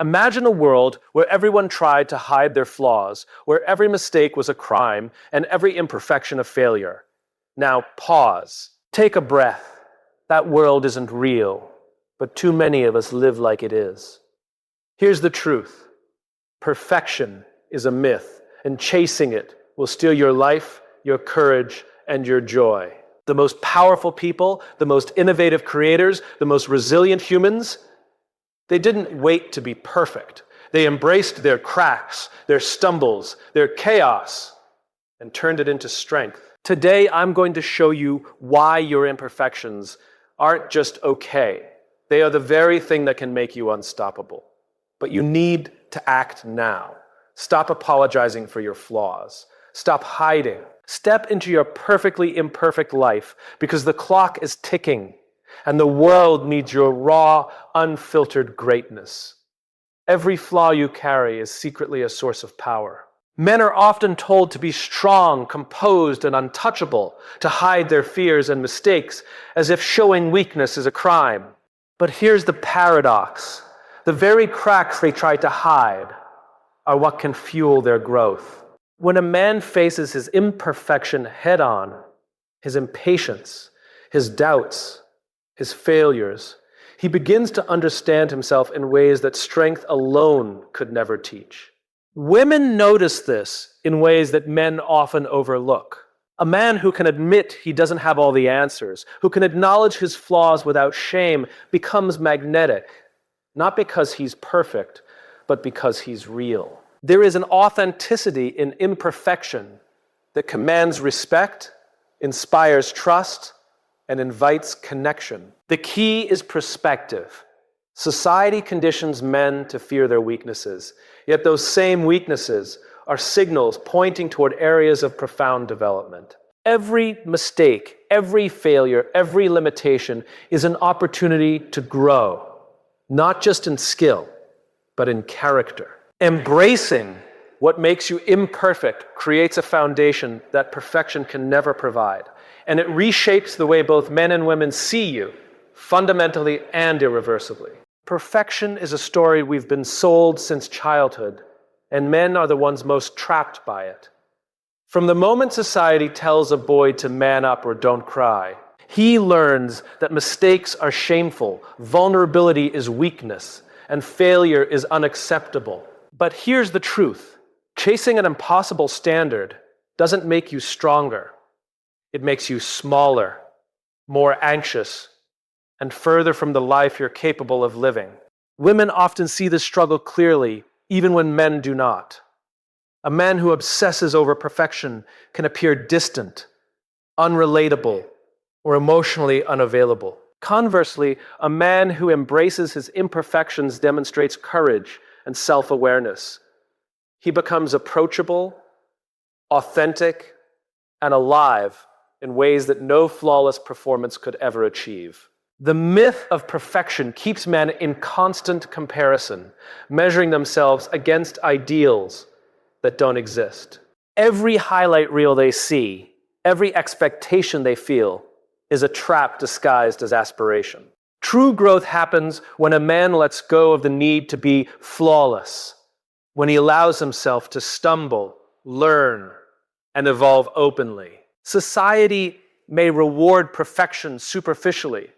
Imagine a world where everyone tried to hide their flaws, where every mistake was a crime and every imperfection a failure. Now pause. Take a breath. That world isn't real, but too many of us live like it is. Here's the truth. Perfection is a myth, and chasing it will steal your life, your courage, and your joy. The most powerful people, the most innovative creators, the most resilient humans, they didn't wait to be perfect. They embraced their cracks, their stumbles, their chaos, and turned it into strength. Today, I'm going to show you why your imperfections aren't just okay. They are the very thing that can make you unstoppable. But you need to act now. Stop apologizing for your flaws. Stop hiding. Step into your perfectly imperfect life because the clock is ticking and the world needs your raw, unfiltered greatness. Every flaw you carry is secretly a source of power. Men are often told to be strong, composed, and untouchable, to hide their fears and mistakes as if showing weakness is a crime. But here's the paradox. The very cracks they try to hide are what can fuel their growth. When a man faces his imperfection head-on, his impatience, his doubts, his failures, he begins to understand himself in ways that strength alone could never teach. Women notice this in ways that men often overlook. A man who can admit he doesn't have all the answers, who can acknowledge his flaws without shame, becomes magnetic, not because he's perfect, but because he's real. There is an authenticity in imperfection that commands respect, inspires trust, and invites connection. The key is perspective. Society conditions men to fear their weaknesses, yet those same weaknesses are signals pointing toward areas of profound development. Every mistake, every failure, every limitation is an opportunity to grow, not just in skill, but in character. Embracing what makes you imperfect creates a foundation that perfection can never provide, and it reshapes the way both men and women see you, fundamentally and irreversibly. Perfection is a story we've been sold since childhood, and men are the ones most trapped by it. From the moment society tells a boy to man up or don't cry, he learns that mistakes are shameful, vulnerability is weakness, and failure is unacceptable. But here's the truth. Chasing an impossible standard doesn't make you stronger. It makes you smaller, more anxious, and further from the life you're capable of living. Women often see this struggle clearly, even when men do not. A man who obsesses over perfection can appear distant, unrelatable, or emotionally unavailable. Conversely, a man who embraces his imperfections demonstrates courage and self-awareness. He becomes approachable, authentic, and alive in ways that no flawless performance could ever achieve. The myth of perfection keeps men in constant comparison, measuring themselves against ideals that don't exist. Every highlight reel they see, every expectation they feel, is a trap disguised as aspiration. True growth happens when a man lets go of the need to be flawless, when he allows himself to stumble, learn, and evolve openly. Society may reward perfection superficially,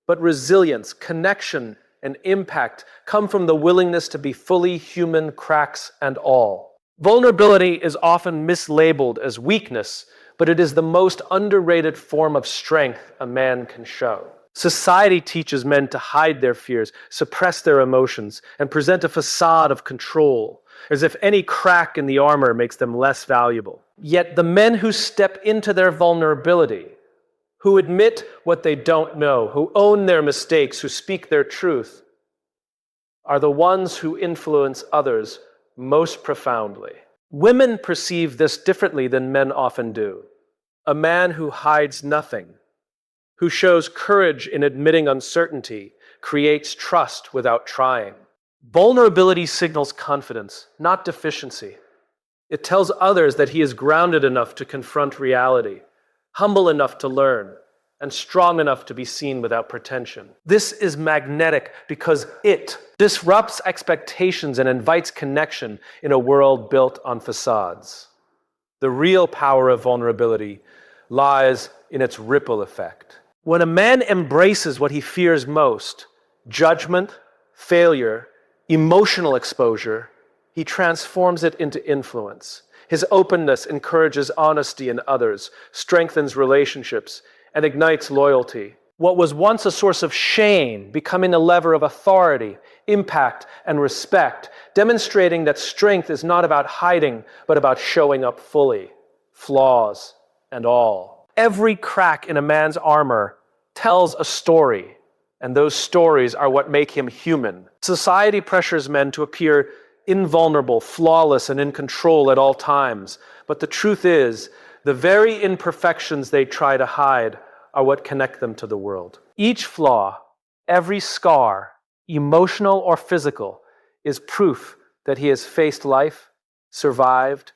but resilience, connection, and impact come from the willingness to be fully human, cracks and all. Vulnerability is often mislabeled as weakness, but it is the most underrated form of strength a man can show. Society teaches men to hide their fears, suppress their emotions, and present a facade of control, as if any crack in the armor makes them less valuable. Yet the men who step into their vulnerability, who admit what they don't know, who own their mistakes, who speak their truth, are the ones who influence others most profoundly. Women perceive this differently than men often do. A man who hides nothing, who shows courage in admitting uncertainty, creates trust without trying. Vulnerability signals confidence, not deficiency. It tells others that he is grounded enough to confront reality, humble enough to learn, and strong enough to be seen without pretension. This is magnetic because it disrupts expectations and invites connection in a world built on facades. The real power of vulnerability lies in its ripple effect. When a man embraces what he fears most, judgment, failure, emotional exposure, he transforms it into influence. His openness encourages honesty in others, strengthens relationships, and ignites loyalty. What was once a source of shame, becoming a lever of authority, impact, and respect, demonstrating that strength is not about hiding, but about showing up fully, flaws and all. Every crack in a man's armor tells a story, and those stories are what make him human. Society pressures men to appear invulnerable, flawless, and in control at all times. But the truth is, the very imperfections they try to hide are what connect them to the world. Each flaw, every scar, emotional or physical, is proof that he has faced life, survived,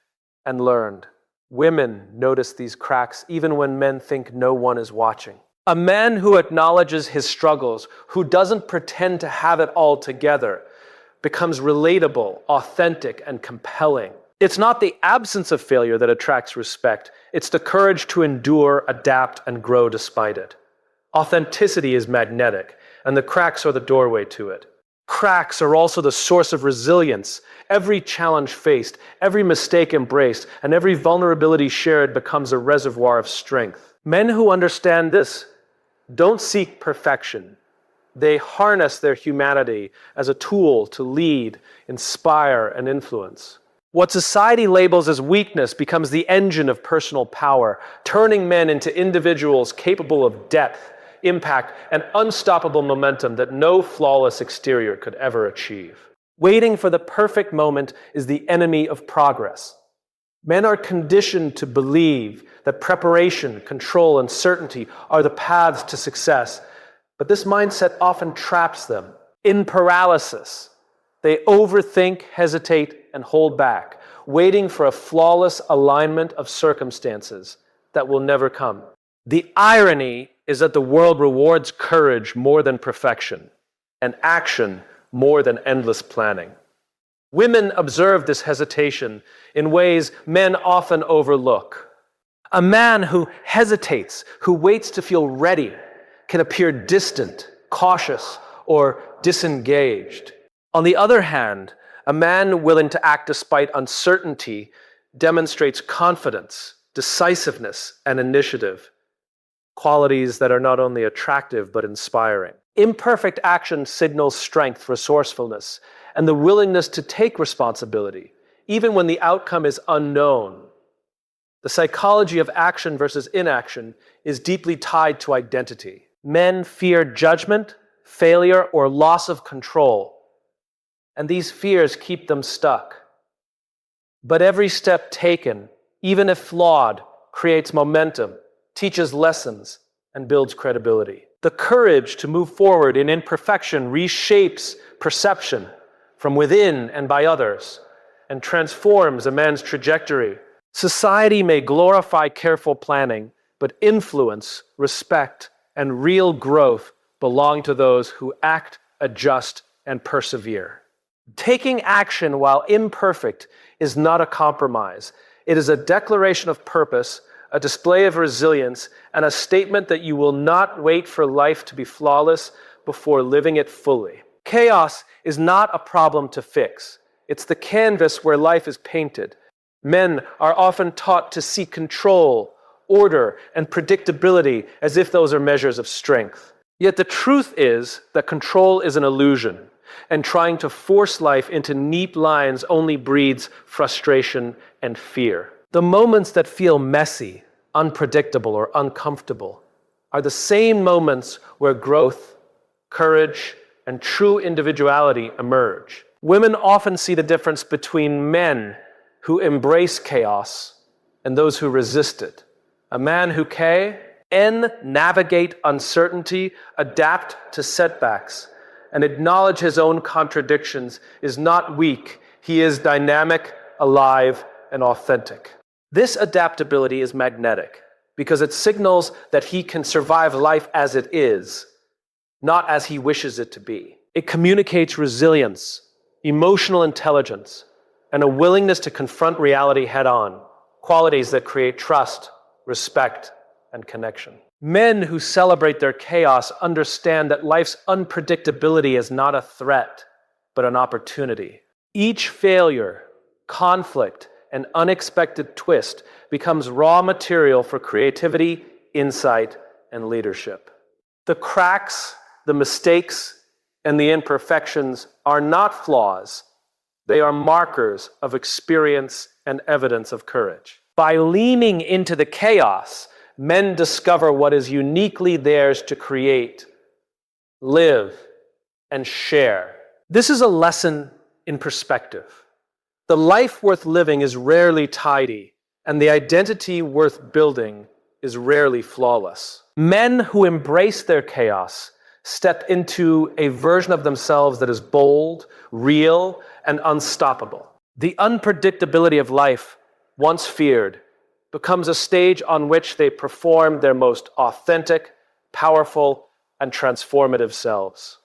and learned. Women notice these cracks even when men think no one is watching. A man who acknowledges his struggles, who doesn't pretend to have it all together, becomes relatable, authentic, and compelling. It's not the absence of failure that attracts respect. It's the courage to endure, adapt, and grow despite it. Authenticity is magnetic, and the cracks are the doorway to it. Cracks are also the source of resilience. Every challenge faced, every mistake embraced, and every vulnerability shared becomes a reservoir of strength. Men who understand this don't seek perfection. They harness their humanity as a tool to lead, inspire, and influence. What society labels as weakness becomes the engine of personal power, turning men into individuals capable of depth, impact, and unstoppable momentum that no flawless exterior could ever achieve. Waiting for the perfect moment is the enemy of progress. Men are conditioned to believe that preparation, control, and certainty are the paths to success, but this mindset often traps them in paralysis. They overthink, hesitate, and hold back, waiting for a flawless alignment of circumstances that will never come. The irony is that the world rewards courage more than perfection, and action more than endless planning. Women observe this hesitation in ways men often overlook. A man who hesitates, who waits to feel ready, can appear distant, cautious, or disengaged. On the other hand, a man willing to act despite uncertainty demonstrates confidence, decisiveness, and initiative, qualities that are not only attractive but inspiring. Imperfect action signals strength, resourcefulness, and the willingness to take responsibility, even when the outcome is unknown. The psychology of action versus inaction is deeply tied to identity. Men fear judgment, failure, or loss of control, and these fears keep them stuck. But every step taken, even if flawed, creates momentum, teaches lessons, and builds credibility. The courage to move forward in imperfection reshapes perception from within and by others, and transforms a man's trajectory. Society may glorify careful planning, but influence, respect, and real growth belong to those who act, adjust, and persevere. Taking action while imperfect is not a compromise. It is a declaration of purpose, a display of resilience, and a statement that you will not wait for life to be flawless before living it fully. Chaos is not a problem to fix. It's the canvas where life is painted. Men are often taught to seek control, order, and predictability as if those are measures of strength. Yet the truth is that control is an illusion, and trying to force life into neat lines only breeds frustration and fear. The moments that feel messy, unpredictable, or uncomfortable are the same moments where growth, courage, and true individuality emerge. Women often see the difference between men who embrace chaos and those who resist it. A man who can navigate uncertainty, adapt to setbacks, and acknowledge his own contradictions is not weak. He is dynamic, alive, and authentic. This adaptability is magnetic because it signals that he can survive life as it is, not as he wishes it to be. It communicates resilience, emotional intelligence, and a willingness to confront reality head-on, qualities that create trust, respect, and connection. Men who celebrate their chaos understand that life's unpredictability is not a threat, but an opportunity. Each failure, conflict, and unexpected twist becomes raw material for creativity, insight, and leadership. The cracks, the mistakes, and the imperfections are not flaws. They are markers of experience and evidence of courage. By leaning into the chaos, men discover what is uniquely theirs to create, live, and share. This is a lesson in perspective. The life worth living is rarely tidy, and the identity worth building is rarely flawless. Men who embrace their chaos step into a version of themselves that is bold, real, and unstoppable. The unpredictability of life, once feared, becomes a stage on which they perform their most authentic, powerful, and transformative selves.